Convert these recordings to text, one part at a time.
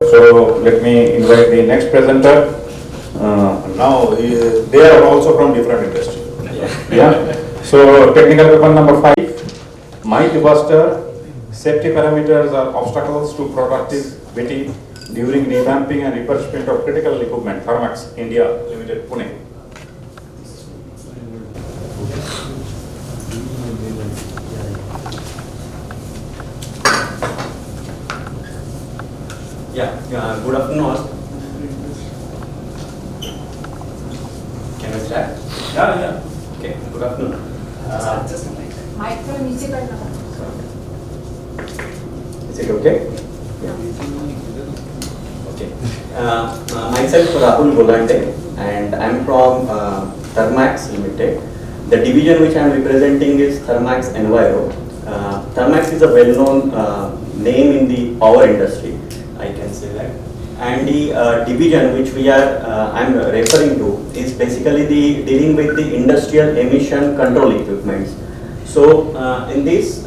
So let me invite the next presenter. They are also from different industry. Yeah. So technical weapon number 5, myth buster. Safety parameters are obstacles to productivity during revamping and refurbishment of critical equipment. Thermax, India Limited, Pune. Good afternoon all. Can I start? Yeah. Okay, good afternoon. Mic थोड़ा नीचे करना था। Is it okay? Okay. Myself Rahul Golande, and I'm from Thermax Limited. The division which I'm representing is Thermax Enviro. Thermax is a well-known name in the power industry, I can say that. And the division which I'm referring to is basically dealing with the industrial emission control equipments. So in this,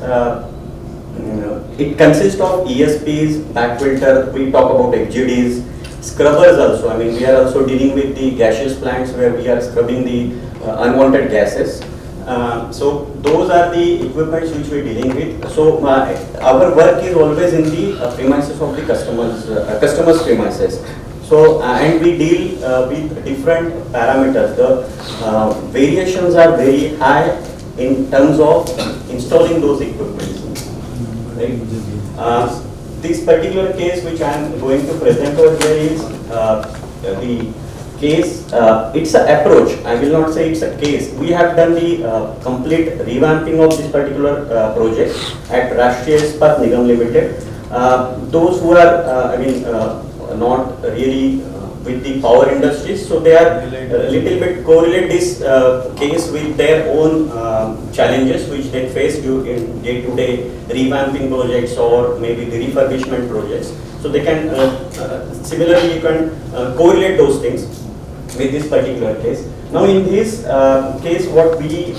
it consists of ESPs, back filter, we talk about FGDs, scrubbers also. I mean, we are also dealing with the gaseous plants where we are scrubbing the unwanted gases. So those are the equipments which we are dealing with. So our work is always in the premises of the customers' premises. So and we deal with different parameters. The variations are very high in terms of installing those equipments. Right? This particular case which I am going to present over here is the case, it's an approach, I will not say it's a case. We have done the complete revamping of this particular project at Rashtriya Ispat Nigam Limited. Those who are, not really with the power industries, so they are a little bit correlate this case with their own challenges which they face in day-to-day revamping projects or maybe the refurbishment projects. So they can, similarly you can correlate those things with this particular case. Now in this case what we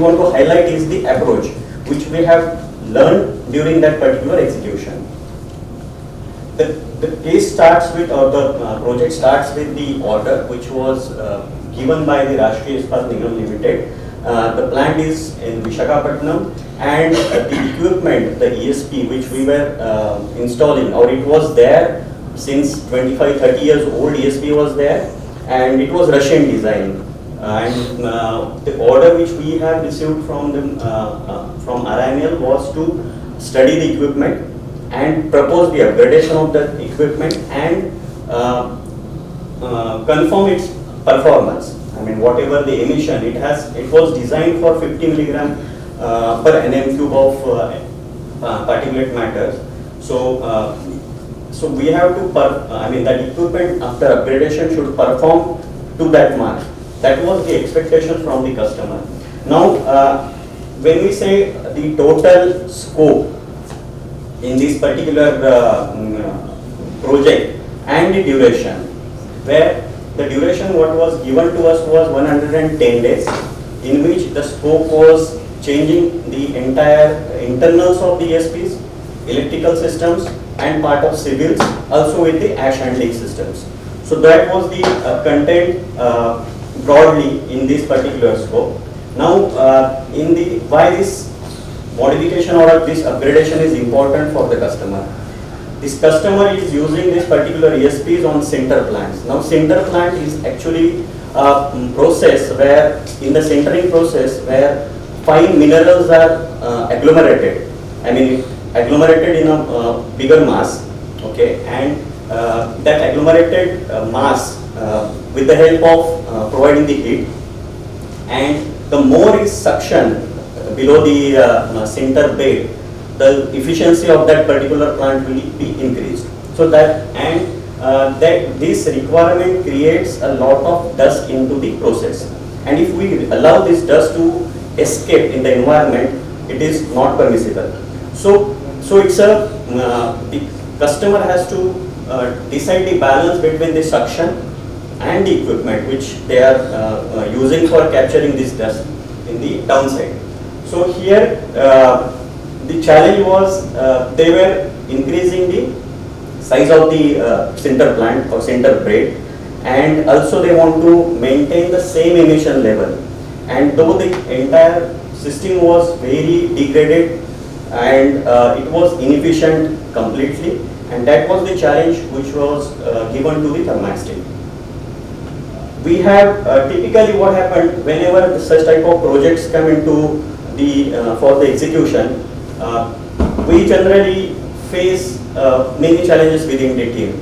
want to highlight is the approach which we have learned during that particular execution. The case starts with, or the project starts with the order which was given by the Rashtriya Ispat Nigam Limited. The plant is in Visakhapatnam, and the equipment, the ESP which we were installing, or it was there since 25-30 years old, ESP was there, and it was Russian design. And the order which we have received from from RINL was to study the equipment and propose the upgradation of the equipment and confirm its performance. I mean, whatever the emission it was designed for 50 milligram per nm cube of particulate matters. So we have to, that equipment after upgradation should perform to that mark. That was the expectation from the customer. Now, when we say the total scope in this particular project and the duration, where the duration what was given to us was 110 days, in which the scope was changing the entire internals of the ESPs, electrical systems and part of civils, also with the ash handling systems. So that was the content broadly in this particular scope. Now why this modification or this upgradation is important for the customer. This customer is using this particular ESPs on center plants. Now center plant is actually a process where, in the centering process, where fine minerals are agglomerated. I mean, agglomerated in a bigger mass, okay, and that agglomerated mass with the help of providing the heat, and the more is suction below the center bed, the efficiency of that particular plant will be increased. So that this requirement creates a lot of dust into the process, and if we allow this dust to escape in the environment, it is not permissible. So it's the customer has to decide the balance between the suction and the equipment which they are using for capturing this dust in the downside. So here the challenge was they were increasing the size of the sinter plant or sinter braid, and also they want to maintain the same emission level. And though the entire system was very degraded and it was inefficient completely, and that was the challenge which was given to the Thermax team. We have typically what happened whenever such type of projects come into the for the execution, we generally face many challenges within the team,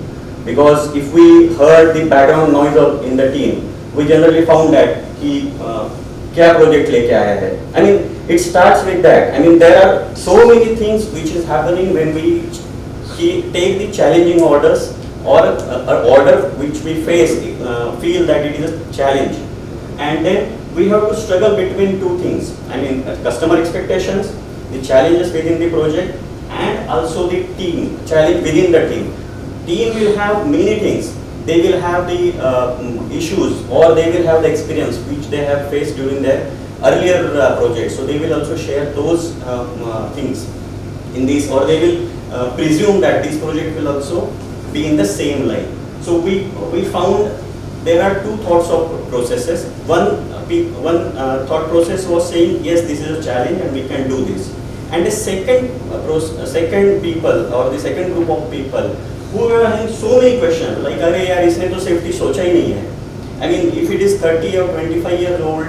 because if we heard the background noise in the team, we generally found that he kya project leke aaya hai. I mean, it starts with that. I mean, there are so many things which is happening when we take the challenging orders, or an order which we face, feel that it is a challenge, and then we have to struggle between two things. I mean, customer expectations, the challenges within the project, and also the team challenge within the team. Team will have many things. They will have the issues, or they will have the experience which they have faced during their earlier projects. So they will also share those things in this, or they will presume that this project will also be in the same line. So we found there are two thoughts of processes. One thought process was saying, yes, this is a challenge and we can do this. And the second people, or the second group of people, who were having so many questions, like, अरे यार इसने तो safety सोचा ही नहीं है. I mean, if it is 30 or 25 years old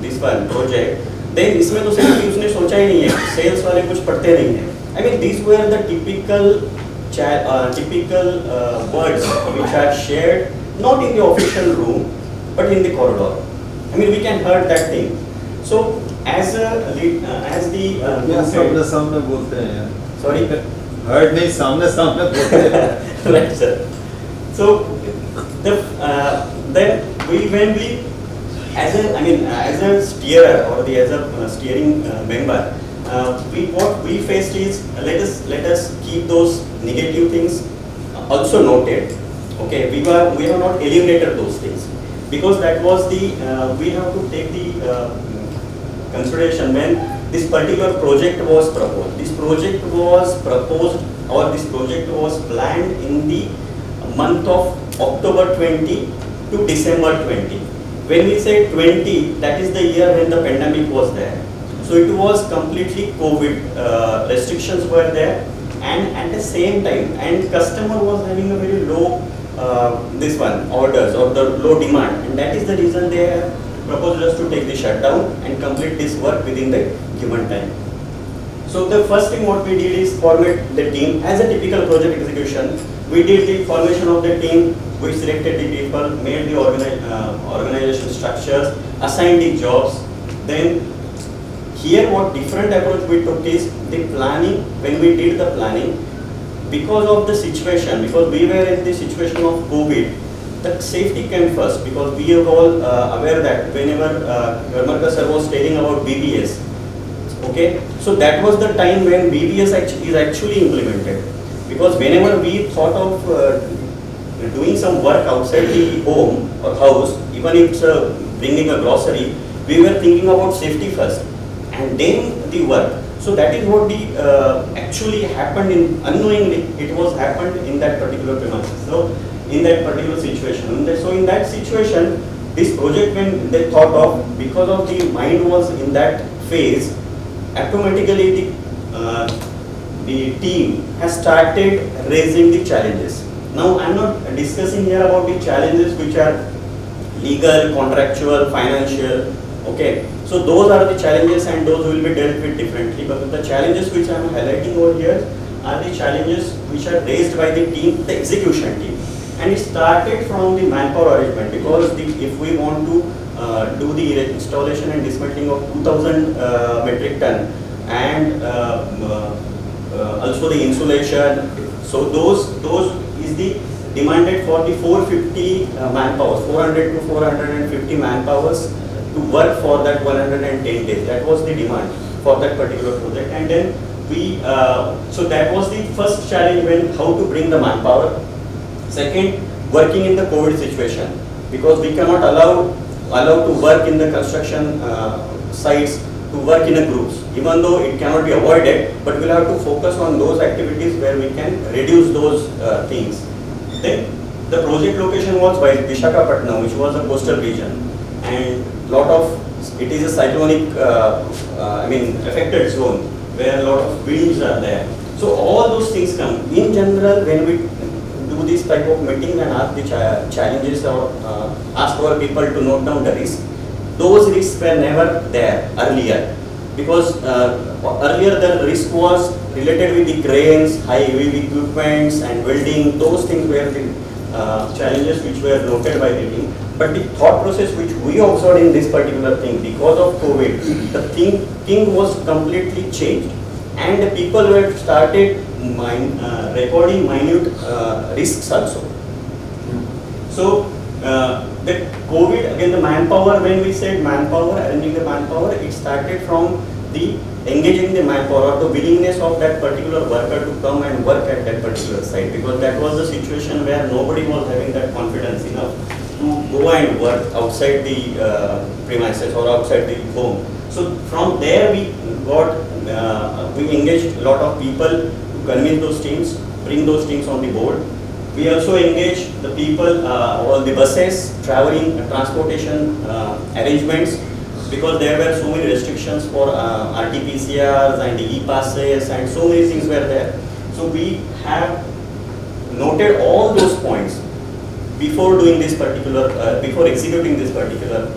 this one project, then इसमें तो safety उसने सोचा ही नहीं है. Sales वाले कुछ पढ़ते नहीं हैं. I mean, these were the typical words which are shared not in the official room but in the corridor. I mean, we can heard that thing. So as the सामने बोलते हैं यार. Sorry. Heard नहीं, सामने बोलते हैं. Right, sir. So then when we as a steerer, or as a steering member, what we faced is, let us keep those negative things also noted. Okay, we have not eliminated those things, because that was the we have to take the consideration when this particular project was proposed. This project was proposed, or this project was planned in the month of October 20 to December 20. When we say 20, that is the year when the pandemic was there. So it was completely COVID, restrictions were there, and at the same time, and customer was having a very low orders, or the low demand, and that is the reason they have proposed us to take the shutdown and complete this work within the given time. So the first thing what we did is format the team as a typical project execution. We did the formation of the team, we selected the people, made the organization structures, assigned the jobs. Then here what different approach we took is the planning. When we did the planning, because of the situation, because we were in the situation of COVID, the safety came first, because we are all aware that whenever Garmarka sir was telling about BBS, okay, so that was the time when BBS is actually implemented. Because whenever we thought of doing some work outside the home or house, even if it's bringing a grocery, we were thinking about safety first, and then the work. So that is what actually happened unknowingly. It was happened in that particular premises. So in that particular situation. So in that situation, this project, when they thought of, because of the mind was in that phase, automatically the team has started raising the challenges. Now I am not discussing here about the challenges which are legal, contractual, financial. Okay, so those are the challenges, and those will be dealt with differently. But the challenges which I am highlighting over here are the challenges which are raised by the team, the execution team. And it started from the manpower arrangement, because if we want to do the installation and dismantling of 2000 metric ton, and also the insulation, so those is the demanded for the 450 manpower, 400 to 450 manpowers to work for that 110 days. That was the demand for that particular project. And then we, so that was the first challenge, when how to bring the manpower. Second, working in the COVID situation, because we cannot allow to work in the construction sites to work in a groups, even though it cannot be avoided, but we'll have to focus on those activities where we can reduce those things. Then the project location was by Visakhapatnam, which was a coastal region, and it is a cyclonic, affected zone where a lot of winds are there. So all those things come. In general, when we do this type of meeting and ask the challenges or ask our people to note down the risk, those risks were never there earlier, because earlier the risk was related with the cranes, heavy equipments and welding. Those things were the challenges which were noted by the team. But the thought process which we observed in this particular thing, because of COVID, the thinking was completely changed, and the people were started recording minute risks also. So the COVID, again the manpower, when we said manpower, arranging the manpower, it started from the engaging the manpower or the willingness of that particular worker to come and work at that particular site, because that was the situation where nobody was having that confidence enough to go and work outside the premises or outside the home. So from there we engaged a lot of people to convince those teams, bring those teams on the board. We also engaged the people, all the buses, traveling, transportation arrangements, because there were so many restrictions for RT-PCRs and e-passes and so many things were there. So we have noted all those points before doing this particular, before executing this particular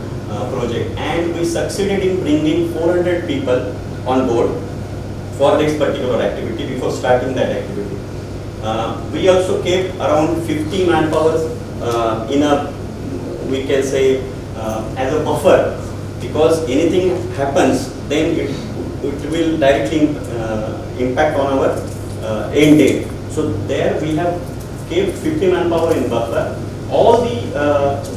project, and we succeeded in bringing 400 people on board for this particular activity before starting that activity. We also kept around 50 manpowers in a, we can say, as a buffer, because anything happens, then it will directly impact on our end date. So there we have kept 50 manpower in buffer. All the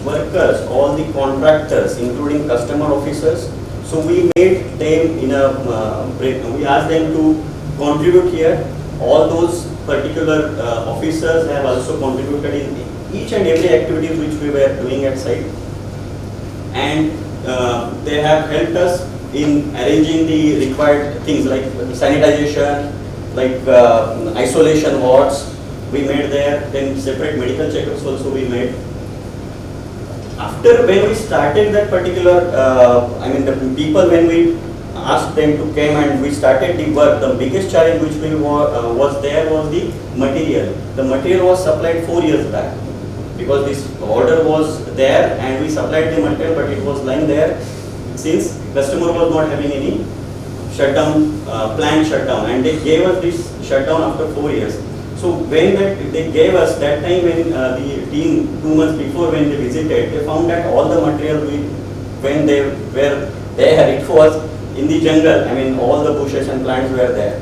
workers, all the contractors, including customer officers, so we made them in a we asked them to contribute here. All those particular officers have also contributed in each and every activity which we were doing at site, and they have helped us in arranging the required things like sanitization, like isolation wards we made there, then separate medical checkups also we made. After when we started that particular, the people, when we asked them to come and we started the work, the biggest challenge which we was there was the material. The material was supplied 4 years back, because this order was there and we supplied the material, but it was lying there since customer was not having any shutdown, planned shutdown, and they gave us this shutdown after 4 years. So when they gave us that time, when the team 2 months before when they visited, they found that all the material when they were there, it was in the jungle. All the bushes and plants were there.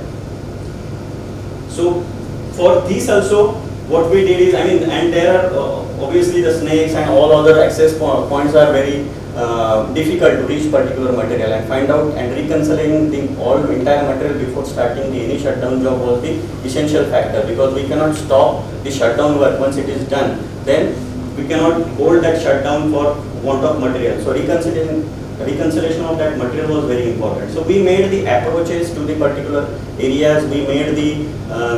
So for this also, what we did is, and there are obviously the snakes and all other access points are very difficult to reach particular material, and find out and reconciling the entire material before starting any shutdown job was the essential factor, because we cannot stop the shutdown work once it is done. Then we cannot hold that shutdown for want of material. So reconciliation of that material was very important. So we made the approaches to the particular areas, we made the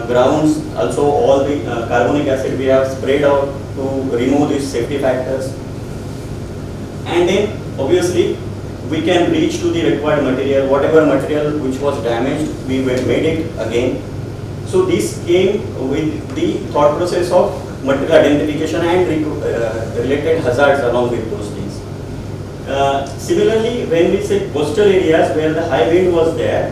grounds, also all the carbonic acid we have sprayed out to remove these safety factors. And then obviously we can reach to the required material, whatever material which was damaged, we made it again. So this came with the thought process of material identification and related hazards along with those things. Similarly, when we say coastal areas where the high wind was there,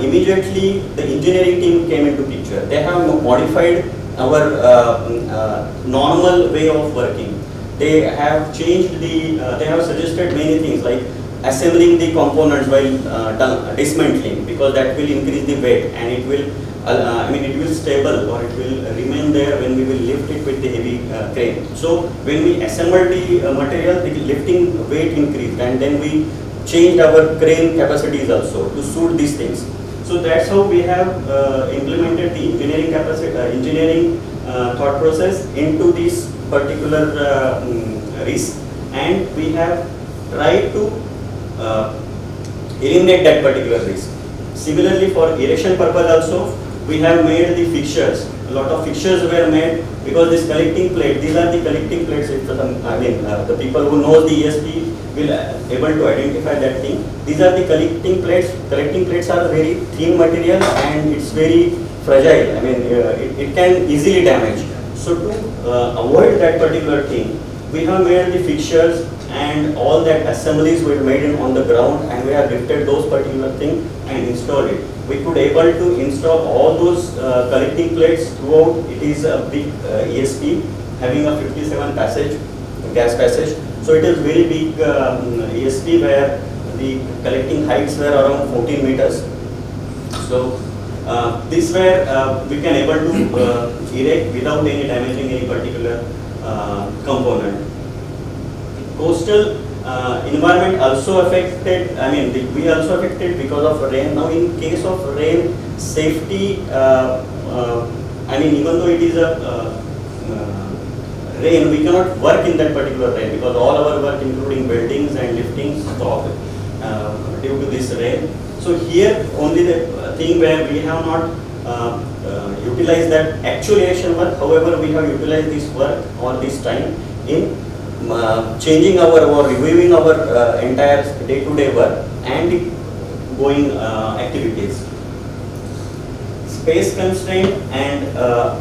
immediately the engineering team came into picture. They have modified our normal way of working. They have changed they have suggested many things like assembling the components while dismantling, because that will increase the weight and it will, it will stable or it will remain there when we will lift it with the heavy crane. So when we assembled the material, the lifting weight increased, and then we changed our crane capacities also to suit these things. So that's how we have implemented the engineering capacity, engineering thought process into this particular risk, and we have tried to eliminate that particular risk. Similarly, for erection purpose also, we have made the fixtures. A lot of fixtures were made because this collecting plate, these are the collecting plates. The people who know the ESP will able to identify that thing. These are the collecting plates. Collecting plates are very thin material and it's very fragile. It can easily damage. So to avoid that particular thing, we have made the fixtures and all that assemblies were made on the ground, and we have lifted those particular things and installed it. We could able to install all those collecting plates throughout. It is a big ESP having a 57 passage gas passage. So it is very big ESP where the collecting heights were around 14 meters. So this where we can able to erect without any damaging any particular component. Coastal environment also affected. We also affected because of rain. Now, in case of rain, safety. Even though it is a rain, we cannot work in that particular rain because all our work, including buildings and lifting, stop due to this rain. So here, only the thing where we have not utilized that actual erection work. However, we have utilized this work all this time in changing our or reviewing our entire day-to-day work and going activities. Space constraint and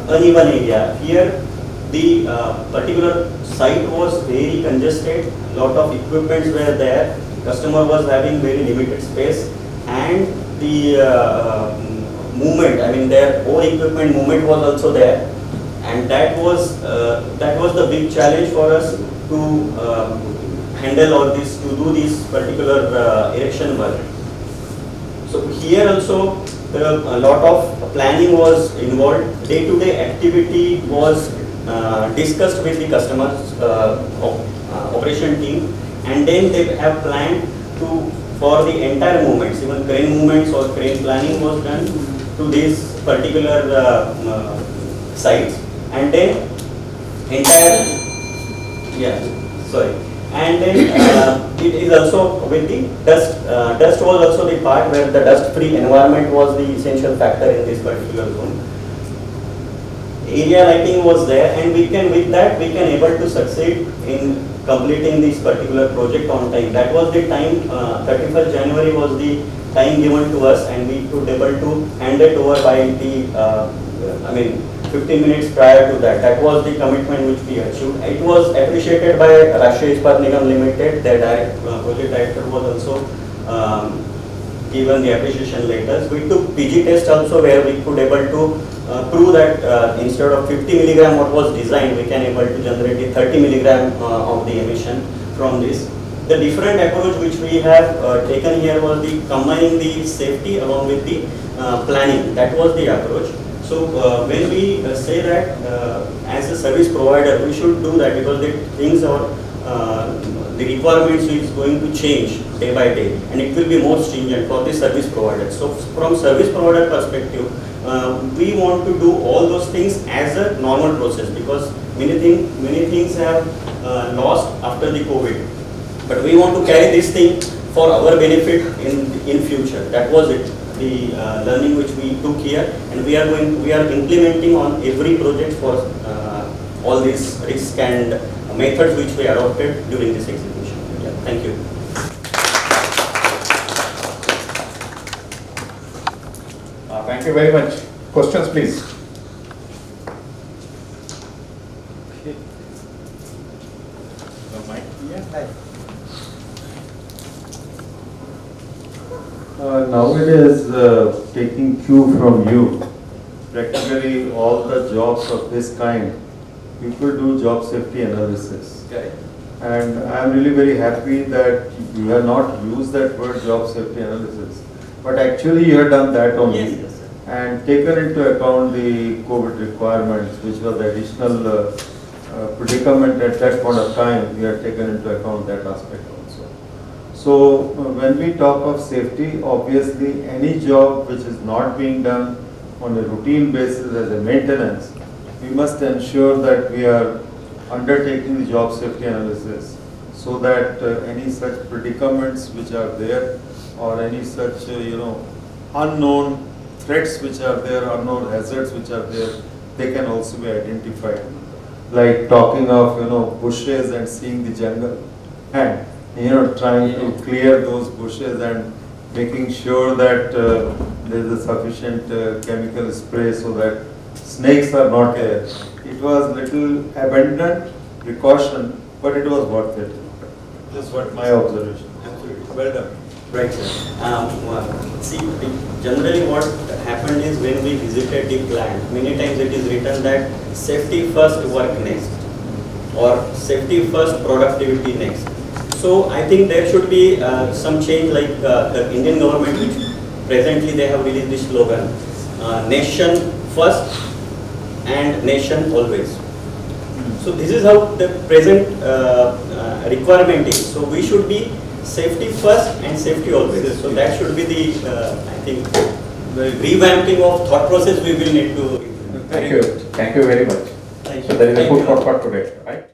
uneven area. Here the particular site was very congested, lot of equipments were there, customer was having very limited space, and the movement, their own equipment movement was also there, and that was the big challenge for us to handle all this, to do this particular erection work. So here also a lot of planning was involved. Day-to-day activity was discussed with the customers operation team, and then they have planned to for the entire movements, even crane movements or crane planning was done to these particular sites, and then entire and then it is also with the dust. Dust was also the part where the dust-free environment was the essential factor in this particular zone. Area lighting was there, and with that we can able to succeed in completing this particular project on time. That was the time. 31st January was the time given to us, and we could able to hand it over by the 15 minutes prior to that. That was the commitment which we achieved. It was appreciated by Rashtriya Ispat Nigam Limited. Their project director was also given the appreciation letters. We took PG test also, where we could able to prove that instead of 50 milligram what was designed, we can able to generate the 30 milligram of the emission from this. The different approach which we have taken here was the combining the safety along with the planning. That was the approach. So when we say that as a service provider, we should do that because the things are the requirements is going to change day by day, and it will be more stringent for the service provider. So from service provider perspective, we want to do all those things as a normal process, because many things have lost after the COVID, but we want to carry this thing for our benefit in future. That was it. The learning which we took here, and we are implementing on every project for all these risks and methods which we adopted during this execution. Yeah, thank you. Thank you very much. Questions, please. Nowadays, taking cue from you, practically all the jobs of this kind, people do job safety analysis. Okay. And I am really very happy that you have not used that word job safety analysis, but actually you have done that only. Yes, sir. And taken into account the COVID requirements, which was the additional predicament at that point of time, we have taken into account that aspect also. So when we talk of safety, obviously any job which is not being done on a routine basis as a maintenance, we must ensure that we are undertaking the job safety analysis so that any such predicaments which are there or any such, unknown threats which are there, unknown hazards which are there, they can also be identified. Like talking of, bushes and seeing the jungle, and, trying to clear those bushes and making sure that there is a sufficient chemical spray so that snakes are not there. It was little abandoned precaution, but it was worth it. This is what my observation. Absolutely. Well done. Right, sir. See, generally what happened is when we visited the plant, many times it is written that safety first, work next, or safety first, productivity next. So I think there should be some change, like the Indian government, which presently they have released the slogan, nation first and nation always. So this is how the present requirement is. So we should be safety first and safety always. So that should be the, I think, revamping of thought process we will need to. Thank you very much. Thank So you. there is a Thank food you. for thought today, right?